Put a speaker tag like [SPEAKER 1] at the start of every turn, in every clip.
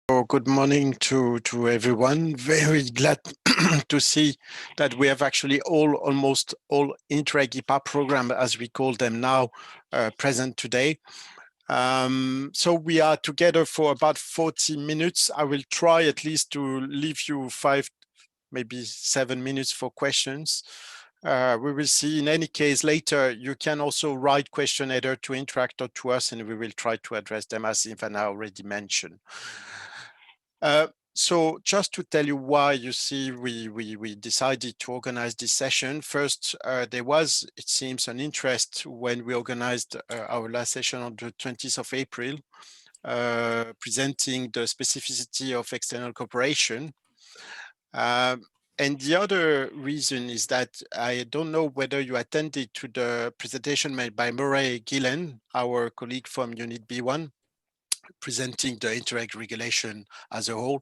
[SPEAKER 1] Good morning to everyone. Very glad to see that we have actually almost all Interreg IPA program, as we call them now, present today. So we are together for about 40 minutes. I will try at least to leave you 5, maybe 7 minutes for questions. We will see. In any case, later you can also write question either to Interact or to us, and we will try to address them, as Ivana already mentioned. So just to tell you why, you see, we decided to organize this session. First, there was, it seems, an interest when we organized our last session on the 20th of April, presenting the specificity of external cooperation. And the other reason is that I don't know whether you attended to the presentation made by Murray Gillen, our colleague from Unit B1, presenting the Interreg regulation as a whole.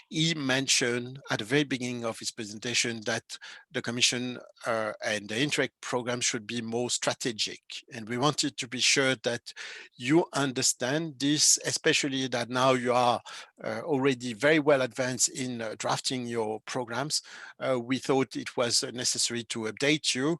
[SPEAKER 1] He mentioned at the very beginning of his presentation that the Commission and the Interreg program should be more strategic. And we wanted to be sure that you understand this, especially that now you are already very well advanced in drafting your programs. We thought it was necessary to update you.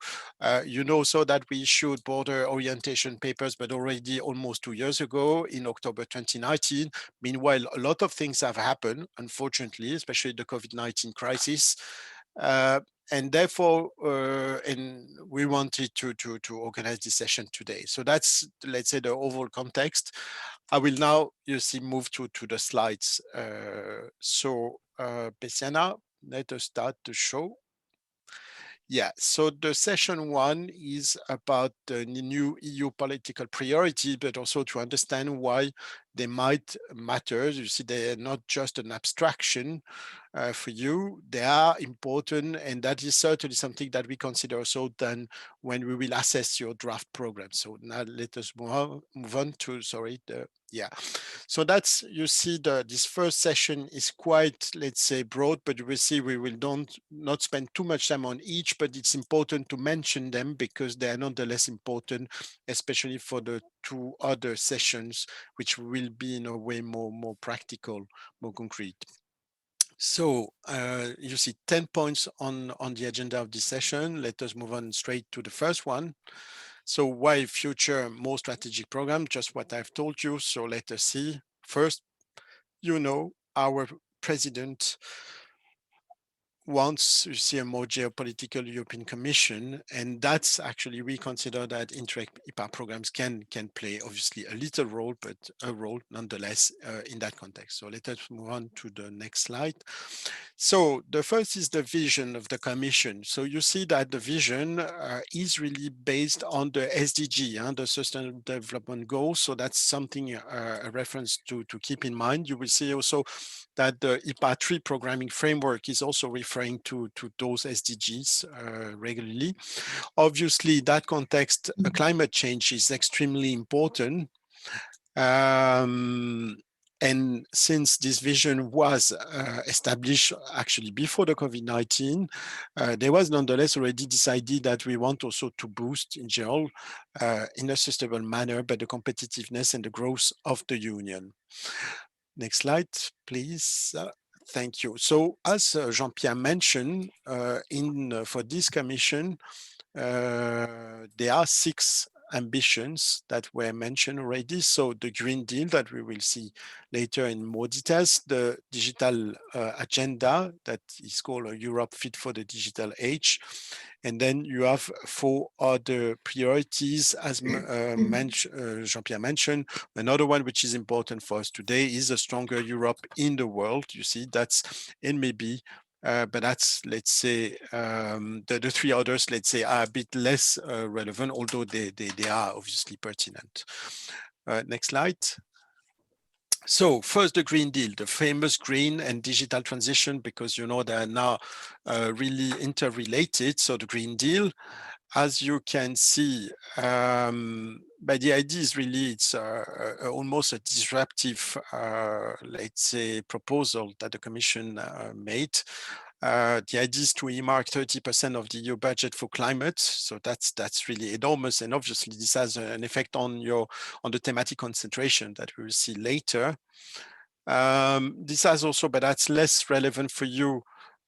[SPEAKER 1] You know, so that we issued border orientation papers, but already almost 2 years ago in October 2019. Meanwhile, a lot of things have happened, unfortunately, especially the COVID-19 crisis. And therefore, and we wanted to organize this session today. So that's, let's say, the overall context. I will now, you see, move to the slides. Bessiana, let us start the show. Yeah, so the session 1 is about the new EU political priority, but also to understand why they might matter. You see, they are not just an abstraction for you. They are important, and that is certainly something that we consider also then when we will assess your draft program. So now let us move on to, yeah. So that's, you see, this first session is quite, let's say, broad, but you will see we will not spend too much time on each, but it's important to mention them because they are nonetheless important, especially for the 2 other sessions, which will be in a way more practical, more concrete. So you see 10 points on the agenda of this session. Let us move on straight to the first one. So why future more strategic program? Just what I've told you. So let us see. First, you know, our president wants to see a more geopolitical European Commission, and that's actually, we consider that Interreg IPA programs can play obviously a little role, but a role nonetheless in that context. So let us move on to the next slide. So the first is the vision of the Commission. So you see that the vision is really based on the SDG, the Sustainable Development Goals. So that's something, a reference to keep in mind. You will see also that the IPA 3 programming framework is also referring to those SDGs regularly. Obviously, that context, climate change is extremely important. And since this vision was established actually before the COVID-19, there was nonetheless already decided that we want also to boost in general, in a sustainable manner, but the competitiveness and the growth of the Union. Next slide, please. Thank you. So as Jean-Pierre mentioned, for this commission, there are 6 ambitions that were mentioned already. So the Green Deal that we will see later in more details, the digital agenda that is called Europe Fit for the Digital Age. And then you have 4 other priorities, as Jean-Pierre mentioned. Another one which is important for us today is a stronger Europe in the world. You see, that's in maybe but that's, let's say, the 3 others, let's say, are a bit less relevant, although they are obviously pertinent. Next slide. So first, the Green Deal, the famous green and digital transition, because you know they are now really interrelated. So the Green Deal, as you can see, but the idea is really it's almost a disruptive, let's say, proposal that the Commission made. The idea is to earmark 30% of the EU budget for climate, so that's really enormous, and obviously this has an effect on the thematic concentration that we will see later. This has also, but that's less relevant for you,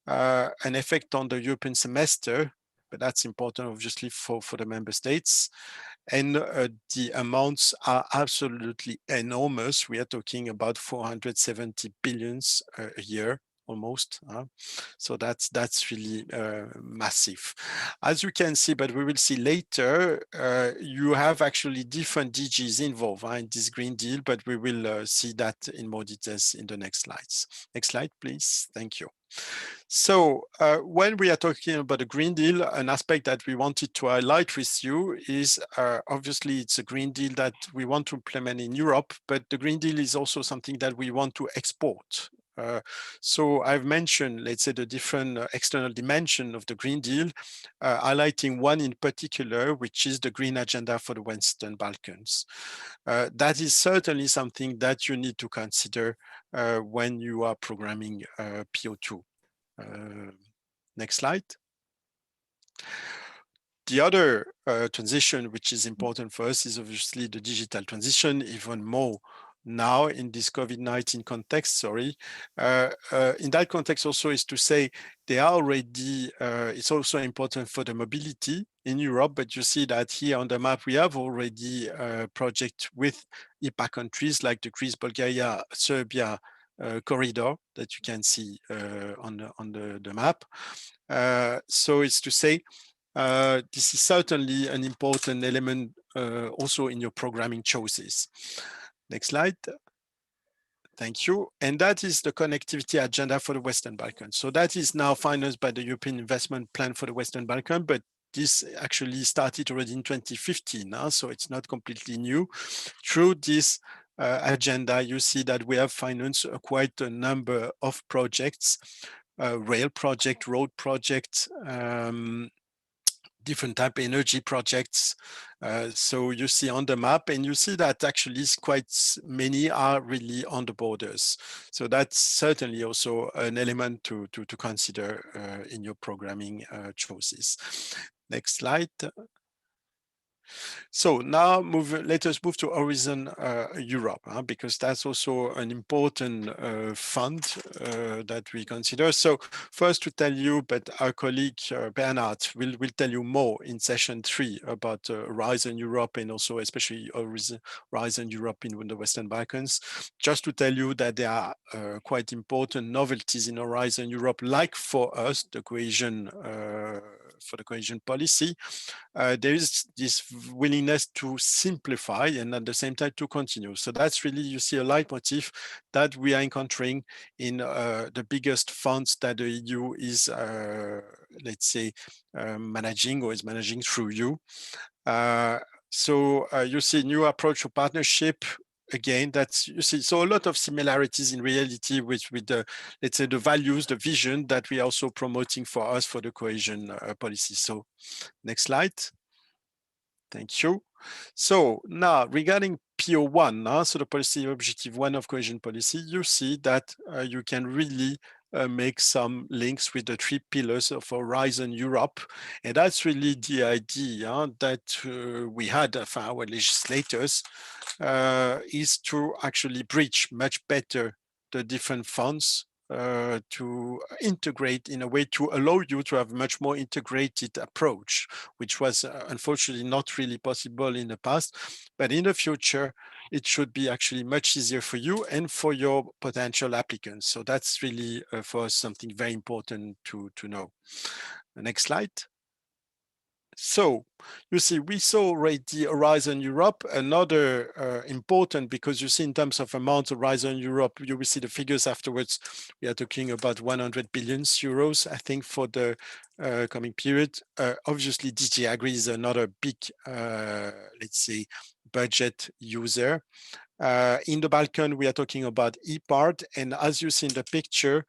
[SPEAKER 1] an effect on the European semester, but that's important obviously for the member states. And the amounts are absolutely enormous. We are talking about 470 billions a year almost. So that's really massive. As you can see, but we will see later, you have actually different DGs involved in this Green Deal, but we will see that in more details in the next slides. Next slide, please. Thank you. So when we are talking about the Green Deal, an aspect that we wanted to highlight with you is obviously it's a Green Deal that we want to implement in Europe, but the Green Deal is also something that we want to export. So I've mentioned, let's say, the different external dimension of the Green Deal, highlighting one in particular, which is the Green Agenda for the Western Balkans. That is certainly something that you need to consider when you are programming PO2. Next slide. The other transition which is important for us is obviously the digital transition, even more now in this COVID-19 context, sorry. In that context also is to say they are already, it's also important for the mobility in Europe, but you see that here on the map, we have already a project with EPA countries like the Greece, Bulgaria, Serbia corridor that you can see on the map. So it's to say, this is certainly an important element also in your programming choices. Next slide. Thank you. And that is the connectivity agenda for the Western Balkans. So that is now financed by the European Investment Plan for the Western Balkans, but this actually started already in 2015 now, so it's not completely new. Through this agenda, you see that we have financed quite a number of projects, rail project, road project, different type of energy projects. So you see on the map, and you see that actually quite many are really on the borders. So that's certainly also an element to consider in your programming choices. Next slide. So now let us move to Horizon Europe, because that's also an important fund that we consider. So first to tell you, but our colleague Bernard will tell you more in session 3 about Horizon Europe and also especially Horizon Europe in the Western Balkans. Just to tell you that there are quite important novelties in Horizon Europe, like for us, the cohesion for the cohesion policy. There is this willingness to simplify and at the same time to continue. So that's really, you see a leitmotif that we are encountering in the biggest funds that the EU is, let's say, managing or is managing through you. So you see new approach to partnership. Again, that's, you see, so a lot of similarities in reality with the, let's say, the values, the vision that we are also promoting for us for the cohesion policy. So next slide. Thank you. So now regarding PO1, so the policy objective 1 of cohesion policy, you see that you can really make some links with the 3 pillars of Horizon Europe. And that's really the idea that we had of our legislators, is to actually bridge much better the different funds to integrate in a way to allow you to have much more integrated approach, which was unfortunately not really possible in the past. But in the future, it should be actually much easier for you and for your potential applicants. So that's really for us something very important to know. The next slide. So you see, we saw already Horizon Europe, another important, because you see in terms of amount Horizon Europe, you will see the figures afterwards. We are talking about 100 billion euros, I think, for the coming period. Obviously, DG Agri is another big, let's say, budget user. In the Balkan, we are talking about EPART, and as you see in the picture,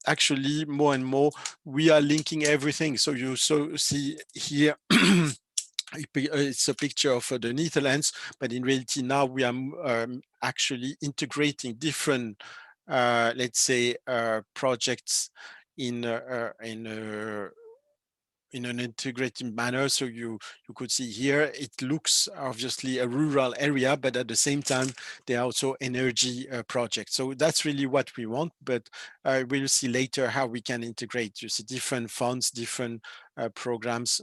[SPEAKER 1] actually more and more we are linking everything. So you see here it's a picture of the Netherlands, but in reality now we are actually integrating different let's say projects in in an integrated manner. So you could see here, it looks obviously a rural area, but at the same time, there are also energy projects. So that's really what we want, but we'll see later how we can integrate, you see, different funds, different programs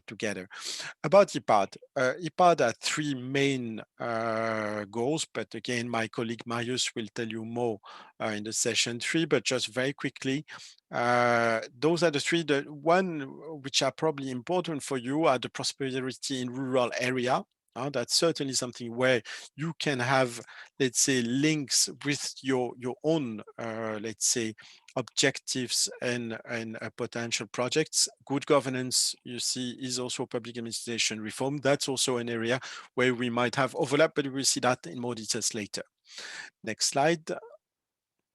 [SPEAKER 1] together. About EPART, EPART had three main goals, but again, my colleague Marius will tell you more in the session 3, but just very quickly, those are the three. The one which are probably important for you are the prosperity in rural area. That's certainly something where you can have, let's say, links with your own, let's say, objectives and potential projects. Good governance, you see, is also public administration reform. That's also an area where we might have overlap, but we'll see that in more details later. Next slide.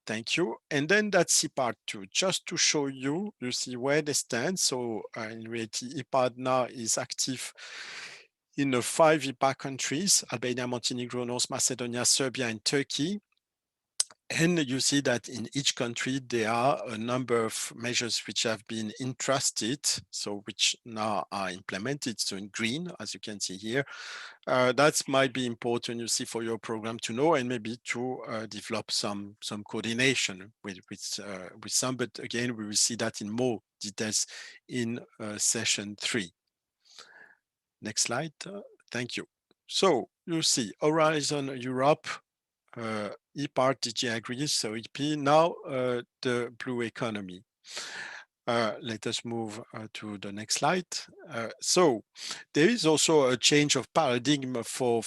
[SPEAKER 1] Thank you. And then that's EPART 2, just to show you, you see where they stand. So in reality, EPART now is active in the 5 EPA countries: Albania, Montenegro, North Macedonia, Serbia, and Turkey. And you see that in each country, there are a number of measures which have been entrusted, so which now are implemented. So in green, as you can see here, that might be important, you see, for your program to know, and maybe to develop some coordination with some. But again, we will see that in more details in session 3. Next slide. Thank you. So you see Horizon Europe, EPART, DG Agri, so EP, now the blue economy. Let us move to the next slide. So there is also a change of paradigm for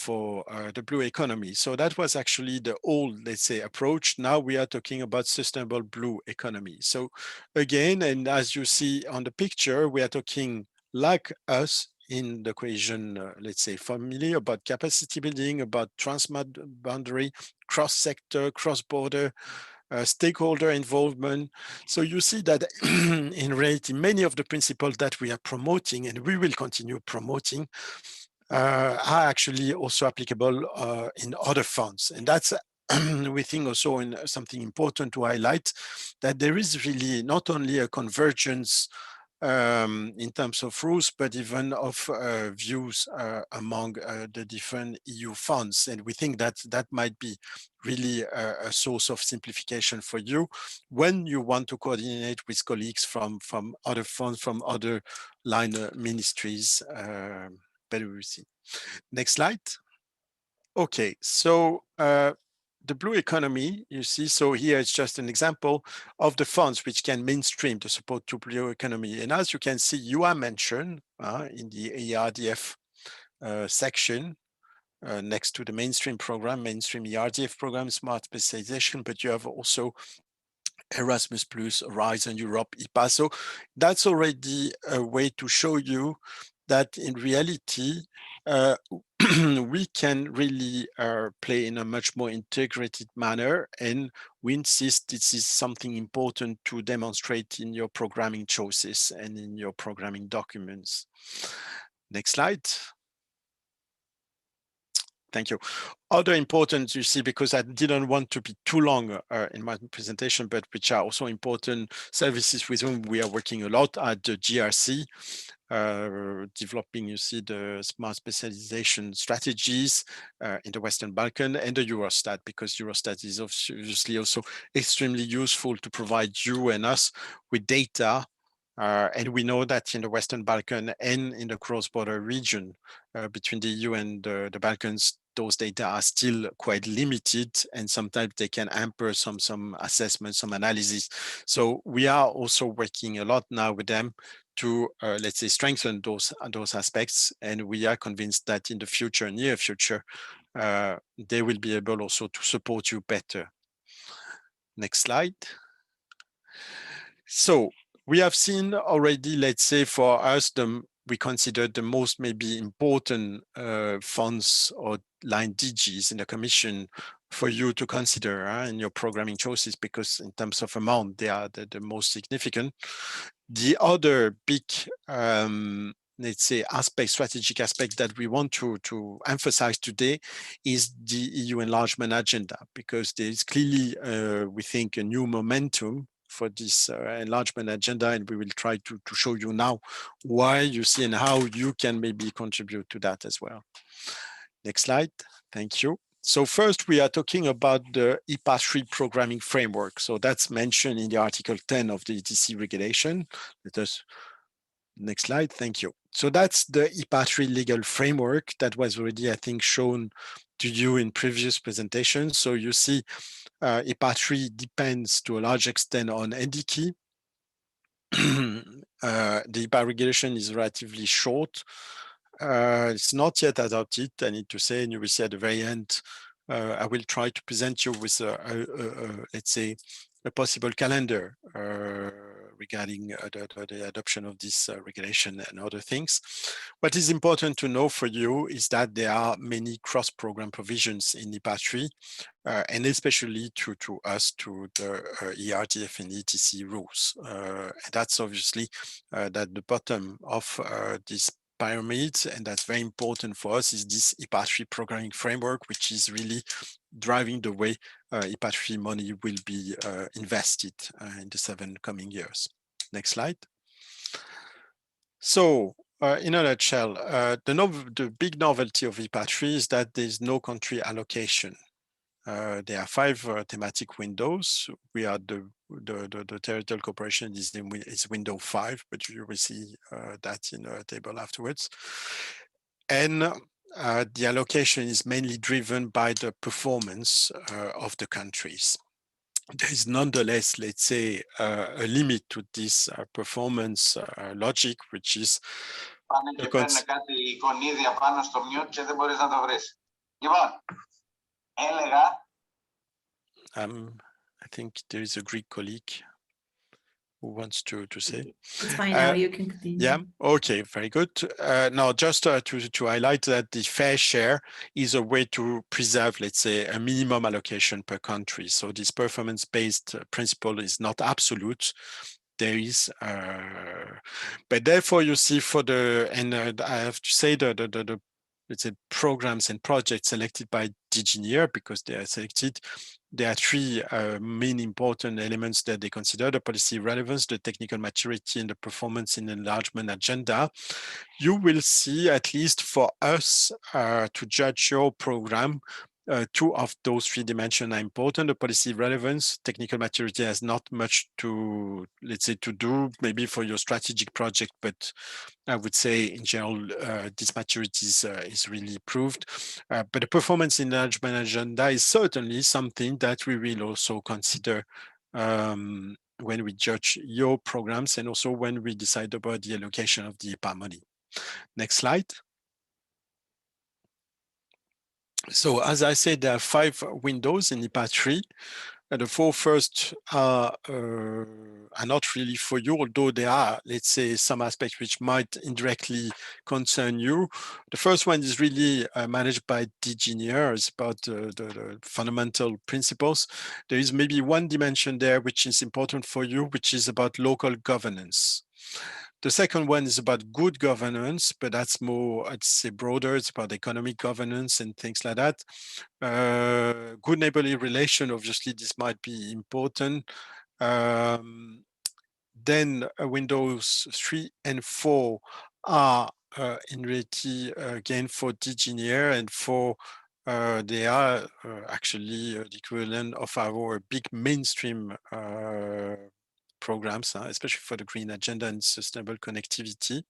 [SPEAKER 1] the blue economy. So that was actually the old, let's say, approach. Now we are talking about sustainable blue economy. So again, and as you see on the picture, we are talking like us in the cohesion, let's say, family, about capacity building, about transboundary, cross-sector, cross-border, stakeholder involvement. So you see that in reality, many of the principles that we are promoting and we will continue promoting are actually also applicable in other funds. And that's we think also in something important to highlight, that there is really not only a convergence in terms of rules, but even of views among the different EU funds. And we think that that might be really a source of simplification for you when you want to coordinate with colleagues from other funds, from other line ministries. But we will see. Next slide. Okay, so the blue economy, you see, so here it's just an example of the funds which can mainstream the support to blue economy. And as you can see, you are mentioned in the ERDF section next to the mainstream program, mainstream ERDF program, smart specialization, but you have also Erasmus Plus, Horizon Europe, IPA. So that's already a way to show you that in reality, we can really play in a much more integrated manner, and we insist this is something important to demonstrate in your programming choices and in your programming documents. Next slide. Thank you. Other important, you see, because I didn't want to be too long in my presentation, but which are also important services with whom we are working a lot at the GRC, developing, you see, the smart specialization strategies in the Western Balkan, and the Eurostat, because Eurostat is obviously also extremely useful to provide you and us with data. And we know that in the Western Balkan and in the cross-border region between the EU and the Balkans, those data are still quite limited, and sometimes they can hamper some assessments, some analysis. So we are also working a lot now with them to, let's say, strengthen those aspects. And we are convinced that in the future, near future, they will be able also to support you better. Next slide. So we have seen already, let's say, for us, we consider the most maybe important funds or line DGs in the Commission for you to consider in your programming choices, because in terms of amount, they are the most significant. The other big, let's say, strategic aspect that we want to emphasize today is the EU enlargement agenda, because there is clearly, we think, a new momentum for this enlargement agenda, and we will try to show you now why you see and how you can maybe contribute to that as well. Next slide. Thank you. So first, we are talking about the EPA3 programming framework. So that's mentioned in the Article 10 of the ETC regulation. Let us, next slide, thank you. So that's the EPA3 legal framework that was already, I think, shown to you in previous presentations. So you see EPA3 depends to a large extent on NDK. The EPA regulation is relatively short. It's not yet adopted, I need to say, and you will see at the very end, I will try to present you with, let's say, a possible calendar regarding the adoption of this regulation and other things. What is important to know for you is that there are many cross-program provisions in EPA3, and especially to us, to the ERDF and ETC rules. And that's obviously at the bottom of this pyramid, and that's very important for us, is this EPA3 programming framework, which is really driving the way EPA3 money will be invested in the 7 coming years. Next slide. So in a nutshell, the big novelty of EPA3 is that there's no country allocation. There are 5 thematic windows. We are the territorial cooperation is window 5, but you will see that in a table afterwards. And the allocation is mainly driven by the performance of the countries. There is nonetheless, let's say, a limit to this performance logic, which is I think there is a Greek colleague who wants to say.
[SPEAKER 2] It's fine now, you can continue.
[SPEAKER 1] Yeah, okay, very good. Now, just to highlight that the fair share is a way to preserve, let's say, a minimum allocation per country. So this performance-based principle is not absolute. There is, but therefore you see for the, and I have to say the let's say programs and projects selected by DG REGIO, because they are selected, there are 3 main important elements that they consider: the policy relevance, the technical maturity, and the performance in enlargement agenda. You will see, at least for us, to judge your program, 2 of those 3 dimensions are important. The policy relevance, technical maturity has not much to, let's say, to do maybe for your strategic project, but I would say in general, this maturity is really proved. But the performance in enlargement agenda is certainly something that we will also consider when we judge your programs and also when we decide about the allocation of the EPA money. Next slide. So as I said, there are 5 windows in EPA3. The 4 first are not really for you, although there are, let's say, some aspects which might indirectly concern you. The first one is really managed by DG REGIO. It's about the fundamental principles. There is maybe one dimension there which is important for you, which is about local governance. The second one is about good governance, but that's more, I'd say, broader. It's about economic governance and things like that. Good neighborly relation, obviously, this might be important. Then windows 3 and 4 are in reality, again, for DG REGIO, and for they are actually the equivalent of our big mainstream programs, especially for the green agenda and sustainable connectivity.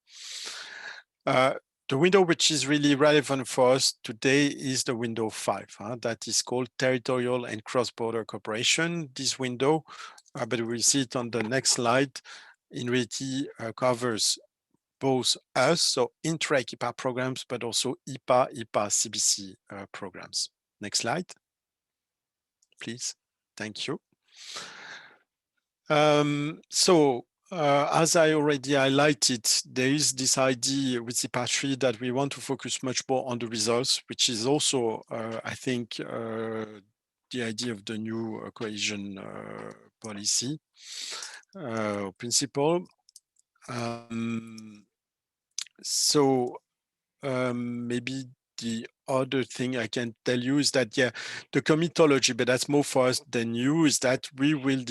[SPEAKER 1] The window which is really relevant for us today is the window 5, that is called territorial and cross-border cooperation. This window, but we'll see it on the next slide, in reality covers both us, so Interreg IPA programs, but also IPA CBC programs. Next slide, please. Thank you. As I already highlighted, there is this idea with EPA3 that we want to focus much more on the results, which is also, I think, the idea of the new cohesion policy principle. Maybe the other thing I can tell you is that, yeah, the comitology, but that's more for us than you, is that we will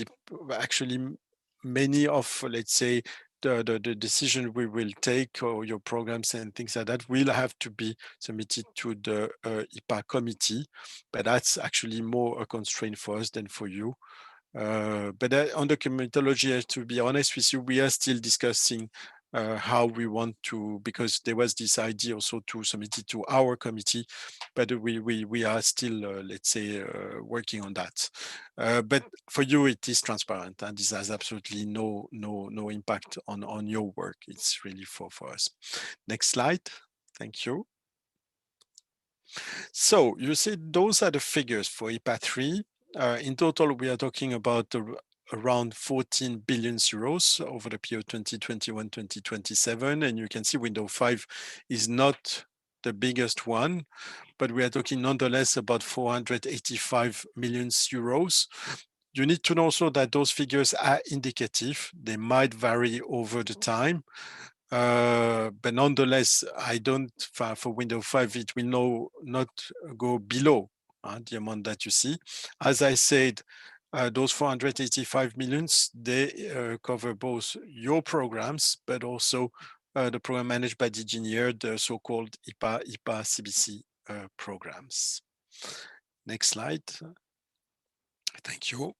[SPEAKER 1] actually many of, let's say, the decision we will take, or your programs and things like that, will have to be submitted to the IPA committee, but that's actually more a constraint for us than for you. But on the comitology, to be honest with you, we are still discussing how we want to, because there was this idea also to submit it to our committee, but we are still, let's say, working on that. But for you, it is transparent, and this has absolutely no impact on your work. It's really for us. Next slide. Thank you. So you see, those are the figures for IPA 3. In total, we are talking about around 14 billion euros over the period 2021-2027. And you can see window 5 is not the biggest one, but we are talking nonetheless about 485 million euros. You need to know also that those figures are indicative. They might vary over the time. But nonetheless, I don't, for window 5, it will not go below the amount that you see. As I said, those 485 millions, they cover both your programs, but also the program managed by DG REGIO, the so-called IPA CBC programs. Next slide. Thank you.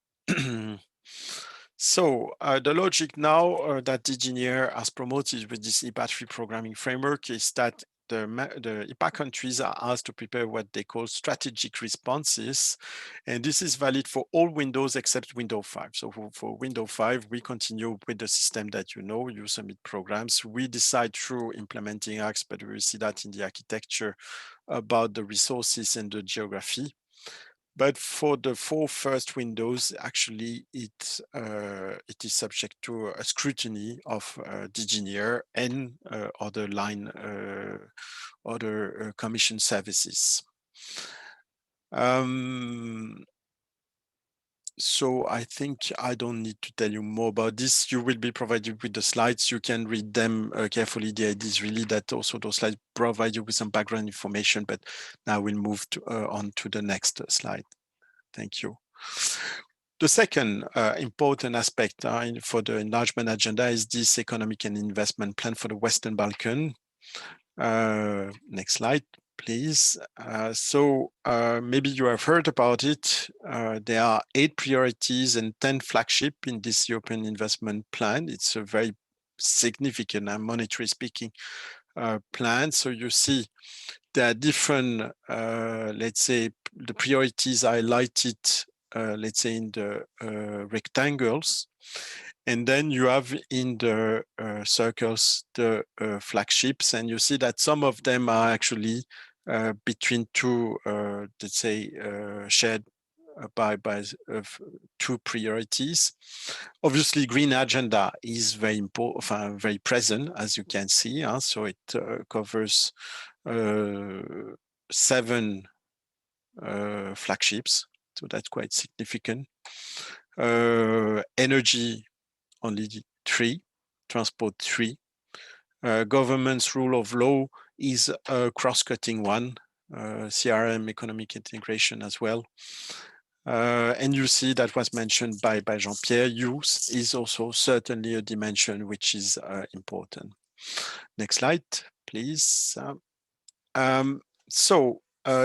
[SPEAKER 1] So the logic now that DG REGIO has promoted with this IPA 3 programming framework is that the IPA countries are asked to prepare what they call strategic responses. And this is valid for all windows except window 5. So for window 5, we continue with the system that you submit programs. We decide through implementing acts, but we will see that in the architecture about the resources and the geography. But for the 4 first windows, actually, it is subject to a scrutiny of DG REGIO and other commission services. So I think I don't need to tell you more about this. You will be provided with the slides. You can read them carefully. The idea is really that also those slides provide you with some background information, but now we'll move on to the next slide. Thank you. The second important aspect for the enlargement agenda is this economic and investment plan for the Western Balkans. Next slide, please. So maybe you have heard about it. There are 8 priorities and 10 flagships in this European investment plan. It's a very significant and monetary speaking plan. So you see there are different, let's say, the priorities highlighted, let's say, in the rectangles. And then you have in the circles the flagships, and you see that some of them are actually between 2, let's say, shared by 2 priorities. Obviously, green agenda is very important, very present, as you can see. So it covers 7 flagships, so that's quite significant. Energy, only 3, transport 3. Government's rule of law is a cross-cutting one, CRM, economic integration as well. And you see that was mentioned by Jean-Pierre, youth is also certainly a dimension which is important. Next slide, please. So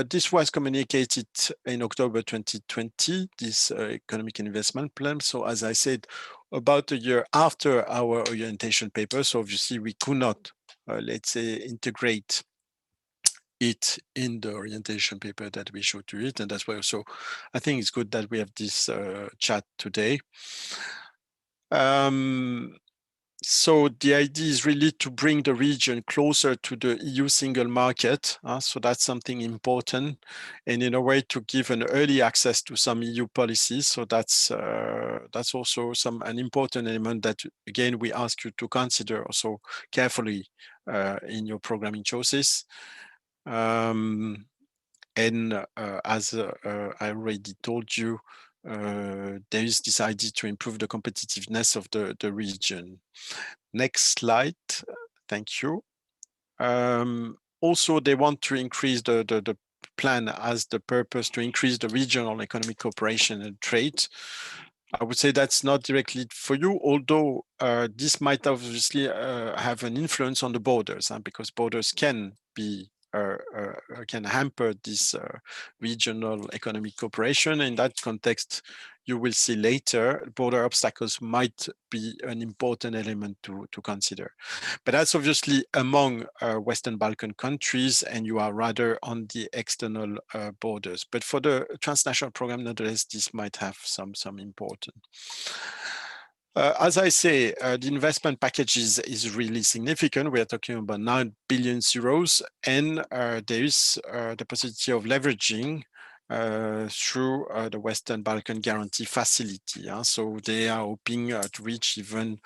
[SPEAKER 1] this was communicated in October 2020, this economic investment plan. So as I said, about a year after our orientation paper, so obviously we could not, let's say, integrate it in the orientation paper that we showed to it. And that's why also I think it's good that we have this chat today. So the idea is really to bring the region closer to the EU single market. So that's something important, and in a way to give an early access to some EU policies. So that's also an important element that, again, we ask you to consider also carefully in your programming choices. And as I already told you, there is this idea to improve the competitiveness of the region. Next slide, thank you. also they want to increase the plan as the purpose to increase the regional economic cooperation and trade. I would say that's not directly for you, although this might obviously have an influence on the borders, because borders can be can hamper this regional economic cooperation. In that context, you will see later, border obstacles might be an important element to consider. But that's obviously among Western Balkan countries, and you are rather on the external borders. But for the transnational program, nonetheless, this might have some importance. As I say, the investment package is really significant. We are talking about 9 billion euros, and there is the possibility of leveraging through the Western Balkan Guarantee Facility. So they are hoping to reach even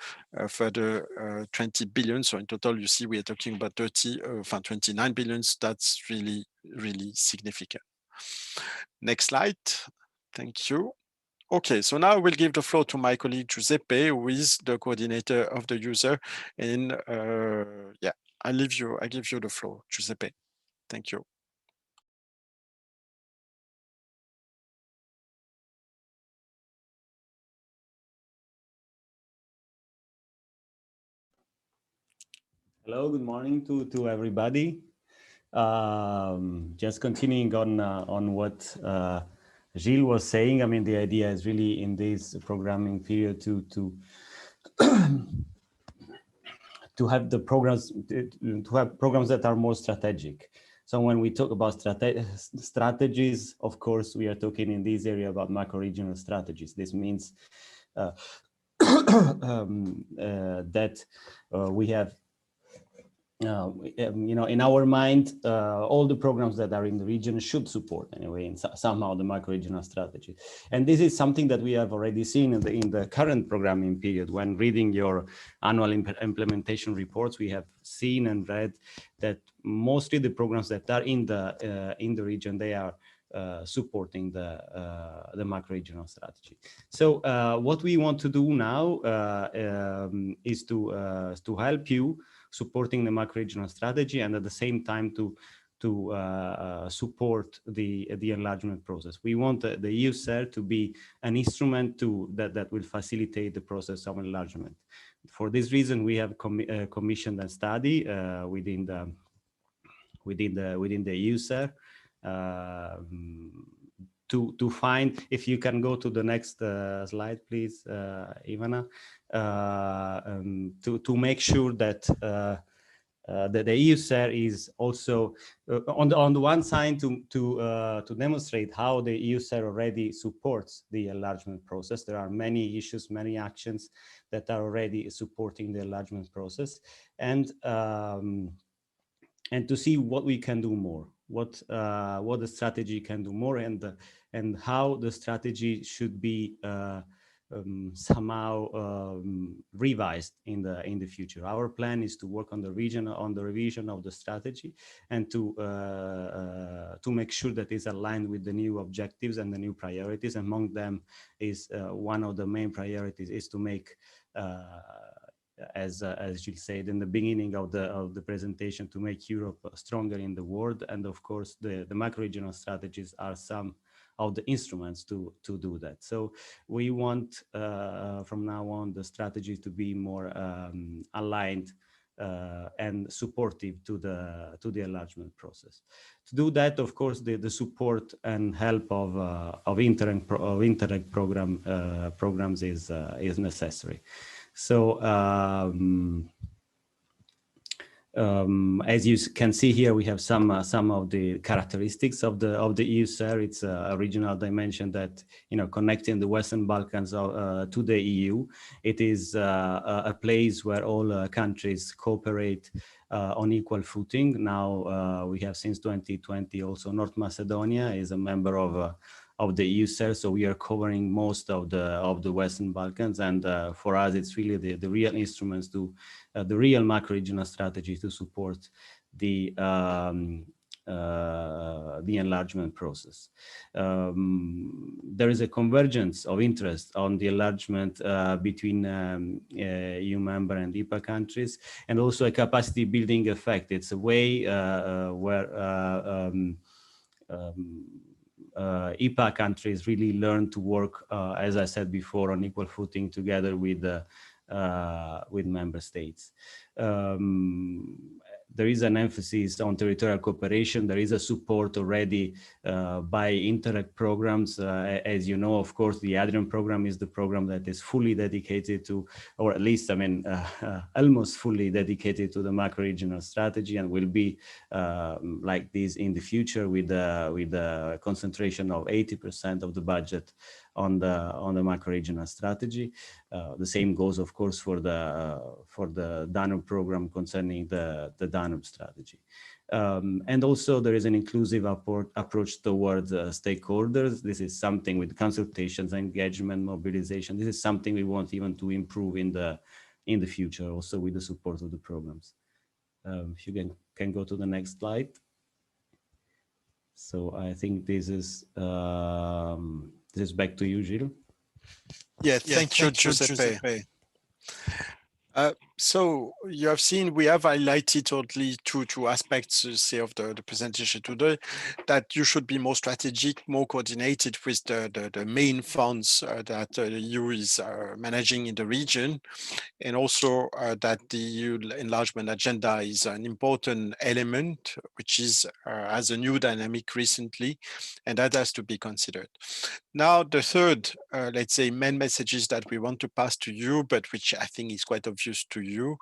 [SPEAKER 1] further 20 billion. So in total, you see, we are talking about 29 billions. That's really, really significant. Next slide. Thank you. Okay, so now I will give the floor to my colleague Giuseppe, who is the coordinator of the EUSAIR. And yeah, I give you the floor, Giuseppe. Thank you.
[SPEAKER 2] Hello, good morning to everybody. Just continuing on what Gilles was saying, I mean, the idea is really in this programming period to have the programs that are more strategic. So when we talk about strategies, of course, we are talking in this area about macro-regional strategies. This means that we have in our mind, all the programs that are in the region should support anyway, somehow the macro-regional strategy. And this is something that we have already seen in the current programming period. When reading your annual implementation reports, we have seen and read that mostly the programs that are in the region, they are supporting the macro-regional strategy. So what we want to do now is to help you supporting the macro-regional strategy, and at the same time to support the enlargement process. We want the EUSAIR to be an instrument that will facilitate the process of enlargement. For this reason, we have commissioned a study within the EUSAIR to find, if you can go to the next slide, please, Ivana, to make sure that the EUSAIR is also on the one side to demonstrate how the EUSAIR already supports the enlargement process. There are many issues, many actions that are already supporting the enlargement process, and to see what we can do more, what the strategy can do more, and how the strategy should be somehow revised in the future. Our plan is to work on the revision of the strategy, and to make sure that it's aligned with the new objectives and the new priorities. Among them is one of the main priorities is to make as Gilles said in the beginning of the presentation, to make Europe stronger in the world. And of course, the macro-regional strategies are some of the instruments to do that. So we want from now on the strategy to be more aligned and supportive to the enlargement process. To do that, of course, the support and help of Interreg programs is necessary. So as you can see here, we have some of the characteristics of the EUSAIR. It's a regional dimension that, connecting the Western Balkans to the EU. It is a place where all countries cooperate on equal footing. Now we have, since 2020, also North Macedonia is a member of the EUSAIR, so we are covering most of the Western Balkans, and for us it's really the real instruments to the real macro-regional strategy to support the the enlargement process. There is a convergence of interest on the enlargement between EU member and EPA countries, and also a capacity building effect. It's a way where EPA countries really learn to work, as I said before, on equal footing together with member states. There is an emphasis on territorial cooperation. There is a support already by Interreg programs. As you know, of course, the Adrian program is the program that is fully dedicated to, or at least, I mean, almost fully dedicated to the macro-regional strategy, and will be like this in the future with a concentration of 80% of the budget on the macro-regional strategy. The same goes, of course, for the Danube program concerning the Danube strategy. And also there is an inclusive approach towards stakeholders. This is something with consultations, engagement, mobilization. This is something we want even to improve in the future, also with the support of the programs. If you can go to the next slide. So I think this is back to you, Gilles.
[SPEAKER 1] Yeah, thank you, Giuseppe. So you have seen we have highlighted only two aspects, say, of the presentation today, that you should be more strategic, more coordinated with the main funds that the EU is managing in the region, and also that the EU enlargement agenda is an important element, which is has a new dynamic recently, and that has to be considered. Now, the third, let's say, main messages that we want to pass to you, but which I think is quite obvious to you,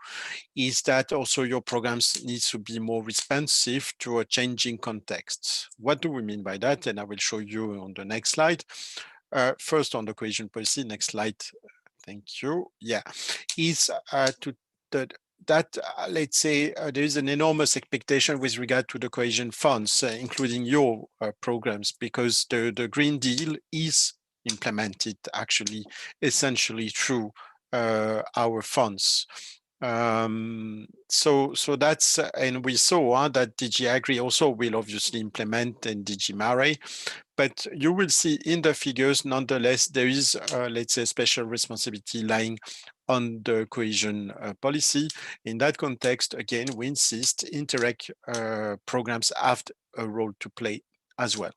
[SPEAKER 1] is that also your programs need to be more responsive to a changing context. What do we mean by that? And I will show you on the next slide. First, on the cohesion policy, next slide. Thank you. Yeah, is let's say there is an enormous expectation with regard to the cohesion funds, including your programs, because the Green Deal is implemented actually essentially through our funds. So that's, and we saw that DG Agri also will obviously implement, and DG Mare, but you will see in the figures, nonetheless, there is, let's say, special responsibility lying on the cohesion policy. In that context, again, we insist Interreg programs have a role to play as well.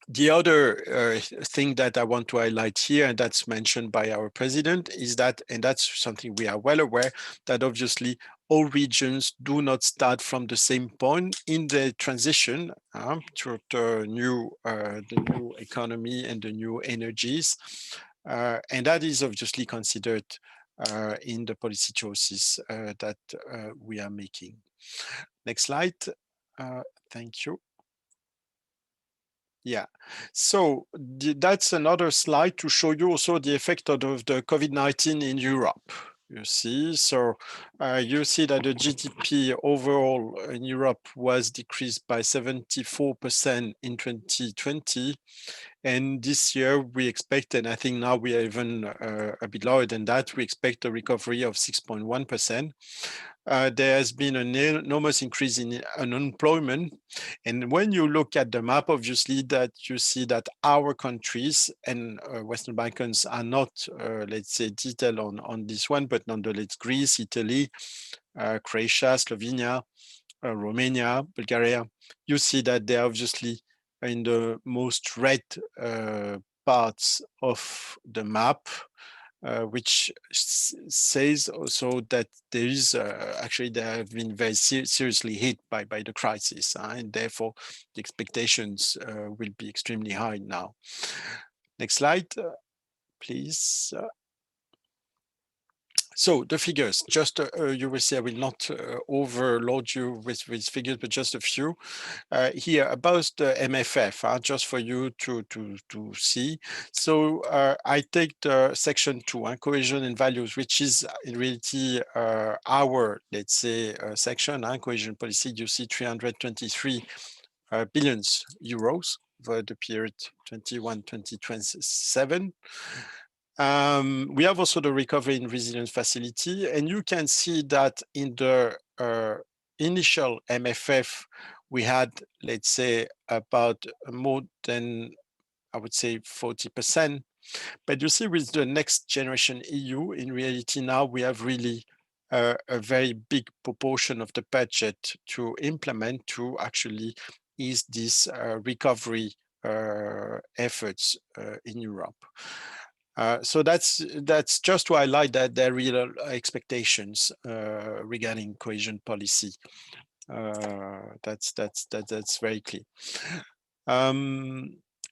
[SPEAKER 1] The other thing that I want to highlight here, and that's mentioned by our president, is that, and that's something we are well aware, that obviously all regions do not start from the same point in the transition to the new economy and the new energies. And that is obviously considered in the policy choices that we are making. Next slide. Thank you. Yeah, so that's another slide to show you also the effect of the COVID-19 in Europe. You see, so you see that the GDP overall in Europe was decreased by 74% in 2020. And this year we expect, and I think now we are even a bit lower than that, we expect a recovery of 6.1%. There has been an enormous increase in unemployment. And when you look at the map, obviously, that you see that our countries and Western Balkans are not, let's say, detailed on this one, but nonetheless, Greece, Italy, Croatia, Slovenia, Romania, Bulgaria, you see that they're obviously in the most red parts of the map, which says also that there is actually they have been very seriously hit by the crisis, and therefore the expectations will be extremely high now. Next slide, please. So the figures, just you will see I will not overload you with figures, but just a few. Here about the MFF, just for you to see. So I take the section 2, cohesion and values, which is in reality our, let's say, section, cohesion policy. You see 323 billion euros for the period 21-2027. We have also the recovery and resilience facility, and you can see that in the initial MFF, we had, let's say, about more than, I would say, 40%. But you see, with the next generation EU, in reality now we have really a very big proportion of the budget to implement to actually ease these recovery efforts in Europe. So that's just to highlight that there are real expectations regarding cohesion policy. That's very clear.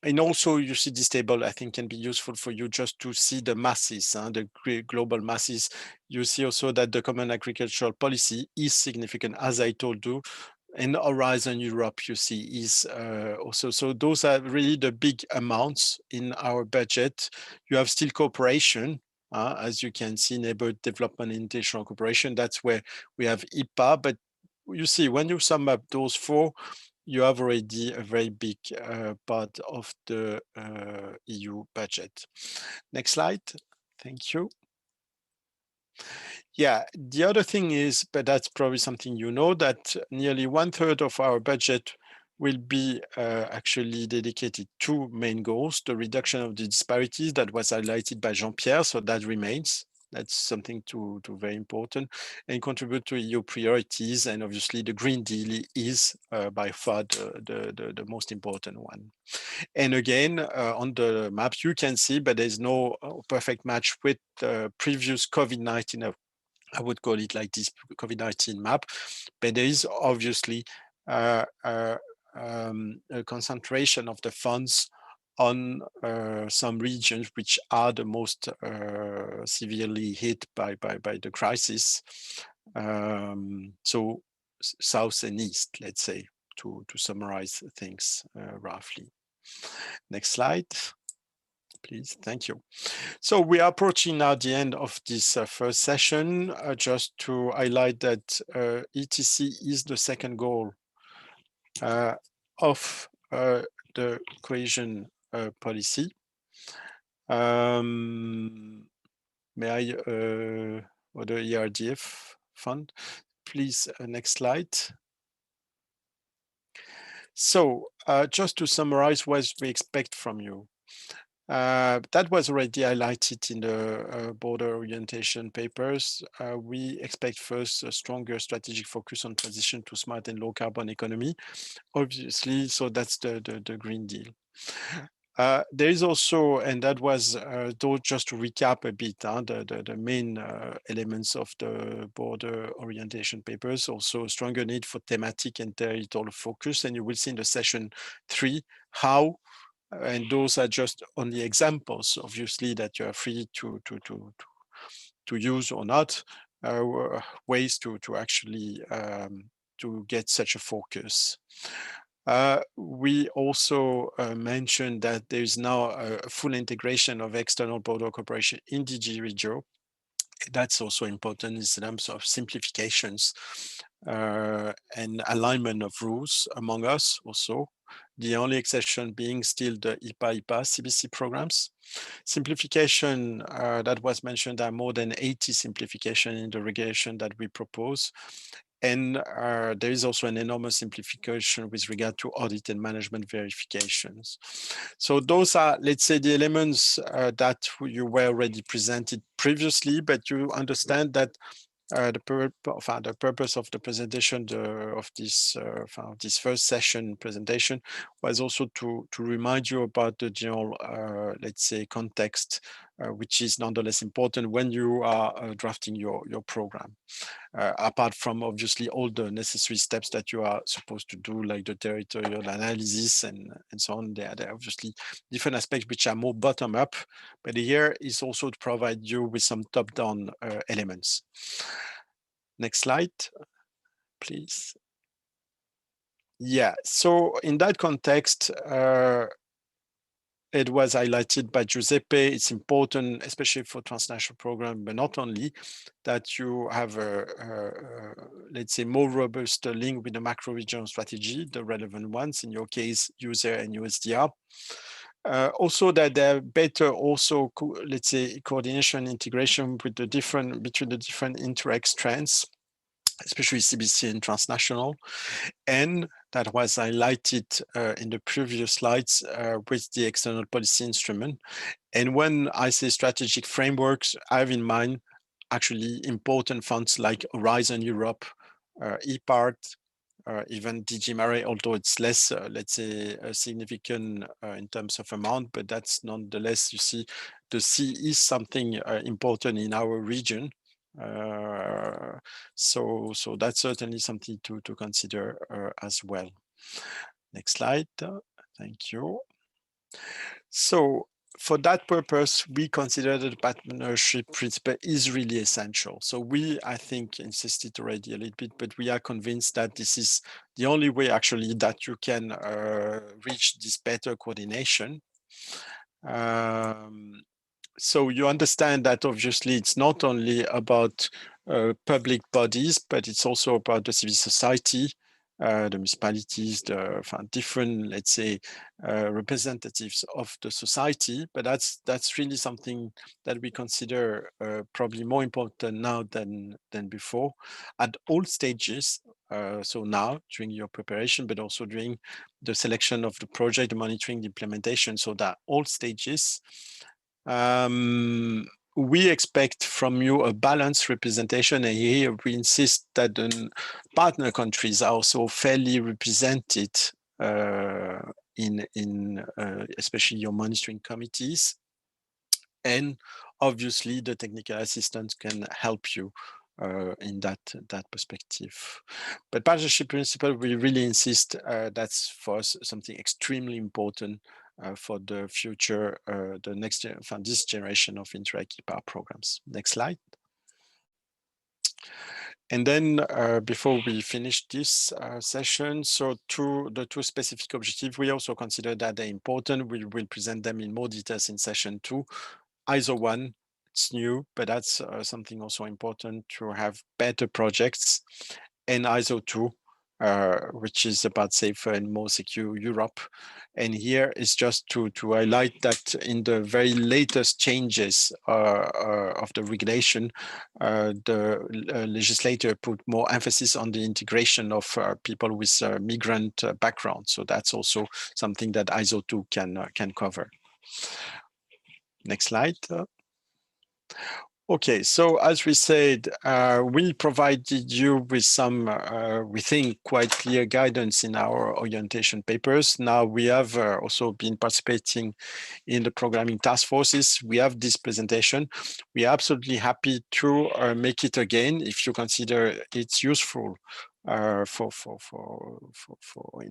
[SPEAKER 1] And also, you see this table, I think, can be useful for you just to see the masses, the global masses. You see also that the common agricultural policy is significant, as I told you. And Horizon Europe, you see, is also, so those are really the big amounts in our budget. You have still cooperation, as you can see, neighborhood development and international cooperation. That's where we have IPA, but you see, when you sum up those four, you have already a very big part of the EU budget. Next slide. Thank you. Yeah, the other thing is, but that's probably something you know, that nearly 1/3 of our budget will be actually dedicated to main goals, the reduction of the disparities that was highlighted by Jean-Pierre, so that remains. That's something to very important, and contribute to EU priorities. And obviously the Green Deal is by far the most important one. And again, on the map, you can see, but there's no perfect match with the previous COVID-19, I would call it like this COVID-19 map, but there is obviously a concentration of the funds on some regions which are the most severely hit by the crisis. So south and east, let's say, to summarize things roughly. Next slide, please. Thank you. So we are approaching now the end of this first session. Just to highlight that ETC is the second goal of the cohesion policy. May I, or the ERDF fund, please, next slide. So just to summarize what we expect from you. That was already highlighted in the border orientation papers. We expect first a stronger strategic focus on transition to smart and low carbon economy, obviously, so that's the Green Deal. There is also, and that was, just to recap a bit, the main elements of the border orientation papers, also a stronger need for thematic and territorial focus. And you will see in the session 3 how, and those are just only examples, obviously, that you are free to use or not, ways to actually to get such a focus. We also mentioned that there is now a full integration of external border cooperation in DG REGIO. That's also important in terms of simplifications and alignment of rules among us also. The only exception being still the IPA CBC programs. Simplification that was mentioned, there are more than 80 simplification in the regulation that we propose. And there is also an enormous simplification with regard to audit and management verifications. So those are, let's say, the elements that you were already presented previously, but you understand that the purpose of the presentation of this first session presentation was also to remind you about the general, let's say, context, which is nonetheless important when you are drafting your program. Apart from obviously all the necessary steps that you are supposed to do, like the territorial analysis and so on, there are obviously different aspects which are more bottom up, but here is also to provide you with some top-down elements. Next slide, please. Yeah, so in that context, it was highlighted by Giuseppe. It's important, especially for transnational program, but not only, that you have a let's say, more robust link with the macro-regional strategy, the relevant ones, in your case, EUSAIR and USDR. Also that there are better also, let's say, coordination, integration with the between the different Interreg strands. especially CBC and transnational. And that was highlighted in the previous slides with the external policy instrument. And when I say strategic frameworks, I have in mind actually important funds like Horizon Europe, EPART, even DG Mare, although it's less, let's say, significant in terms of amount, but that's nonetheless, you see, the sea is something important in our region. So that's certainly something to consider as well. Next slide. Thank you. So for that purpose, we consider that the partnership principle is really essential. So we, I think, insisted already a little bit, but we are convinced that this is the only way actually that you can reach this better coordination. So you understand that obviously it's not only about public bodies, but it's also about the civil society, the municipalities, the different, let's say, representatives of the society. But that's really something that we consider probably more important now than before at all stages. So now during your preparation, but also during the selection of the project, the monitoring, the implementation, so that all stages. We expect from you a balanced representation, and here we insist that the partner countries are also fairly represented in especially your monitoring committees. And obviously the technical assistance can help you in that perspective. But partnership principle, we really insist that's for us something extremely important for the future, the next, this generation of Interreg IPA programs. Next slide. And then before we finish this session, so the two specific objectives, we also consider that they're important. We will present them in more details in session 2. ISO 1, it's new, but that's something also important to have better projects. And ISO 2, which is about safer and more secure Europe. And here is just to highlight that in the very latest changes of the regulation, the legislator put more emphasis on the integration of people with migrant background. So that's also something that ISO 2 can cover. Next slide. Okay, so as we said, we provided you with some, we think, quite clear guidance in our orientation papers. Now we have also been participating in the programming task forces. We have this presentation. We are absolutely happy to make it again if you consider it's useful in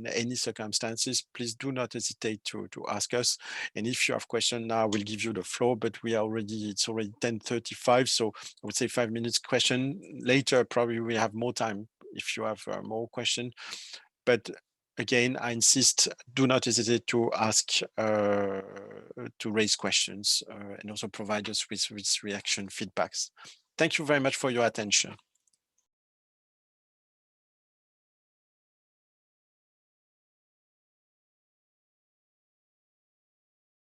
[SPEAKER 1] any circumstances. Please do not hesitate to ask us. And if you have questions now, we'll give you the floor, but we are already, it's already 10:35. So I would say 5 minutes question. Later, probably we have more time if you have more questions. But again, I insist, do not hesitate to ask, to raise questions and also provide us with reaction feedbacks. Thank you very much for your attention.